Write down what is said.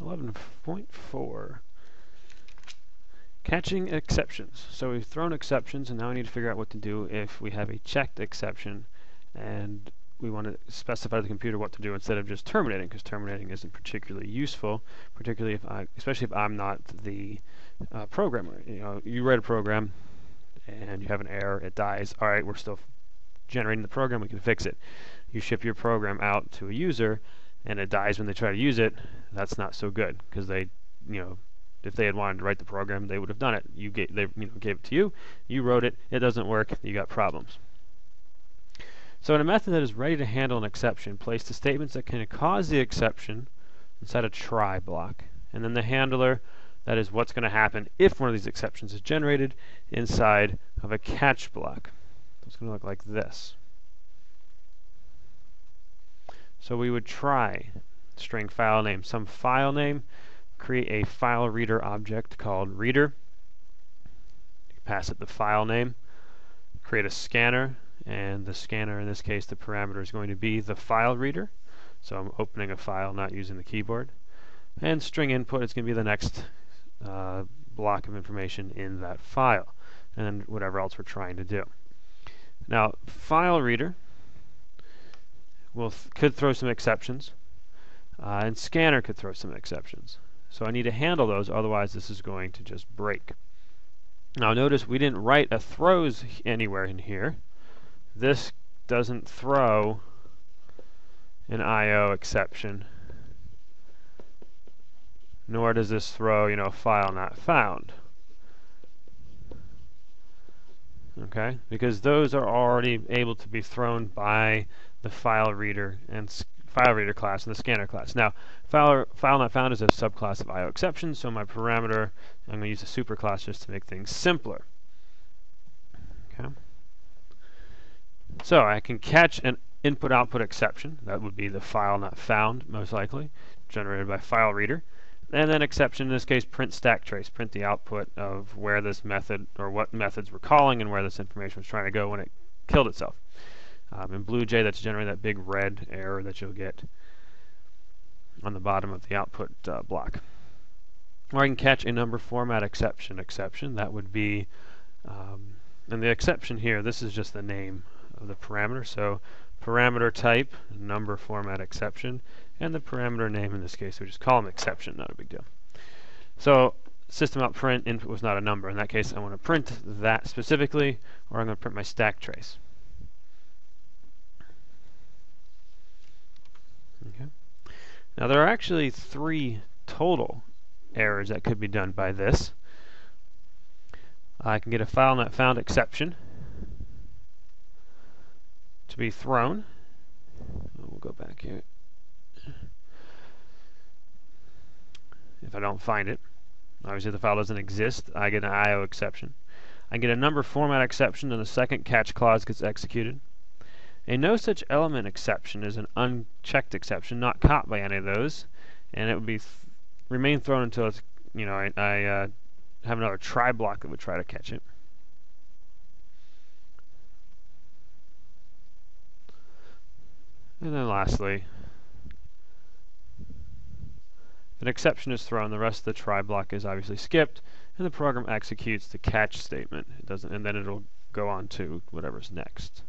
11.4. Catching exceptions. So we've thrown exceptions, and now we need to figure out what to do if we have a checked exception and we want to specify to the computer what to do instead of just terminating, because terminating isn't particularly useful, particularly especially if I'm not the programmer. You know, you write a program and you have an error, it dies. All right, we're still generating the program, we can fix it. You ship your program out to a user and it dies when they try to use it. That's not so good, because they, you know, if they had wanted to write the program, they would have done it. They gave it to you, you wrote it, it doesn't work, you got problems. So in a method that is ready to handle an exception, place the statements that can cause the exception inside a try block, and then the handler, that is what's going to happen if one of these exceptions is generated, inside of a catch block. It's going to look like this. So we would try string file name, some file name, create a file reader object called reader. You pass it the file name, create a scanner, and the scanner, in this case, the parameter is going to be the file reader. So I'm opening a file, not using the keyboard. And string input is going to be the next block of information in that file, and then whatever else we're trying to do. Now, file reader could throw some exceptions, and scanner could throw some exceptions. So I need to handle those, otherwise this is going to just break. Now notice we didn't write a throws anywhere in here. This doesn't throw an IO exception, nor does this throw, you know, file not found. Okay, because those are already able to be thrown by the file reader class and the scanner class. Now, file not found is a subclass of IO exceptions, so my parameter, I'm going to use a superclass just to make things simpler. Okay. So I can catch an input-output exception. That would be the file not found, most likely, generated by file reader. And then exception, in this case, print stack trace, print the output of where this method, or what methods we're calling and where this information was trying to go when it killed itself. In BlueJ, that's generating that big red error that you'll get on the bottom of the output block. Or I can catch a number format exception. That would be, and the exception here, this is just the name of the parameter. So parameter type, number format exception, and the parameter name, in this case, we just call them exception, not a big deal. So system out print input was not a number. In that case, I want to print that specifically, or I'm going to print my stack trace. Okay. Now there are actually 3 total errors that could be done by this. I can get a file not found exception to be thrown. We'll go back here. If I don't find it, obviously the file doesn't exist, I get an IO exception. I get a number format exception, and the second catch clause gets executed. A no such element exception is an unchecked exception, not caught by any of those, and it would be remain thrown until it's, you know, I have another try block that would try to catch it. And then lastly, if an exception is thrown, the rest of the try block is obviously skipped, and the program executes the catch statement. It doesn't, and then it'll go on to whatever's next.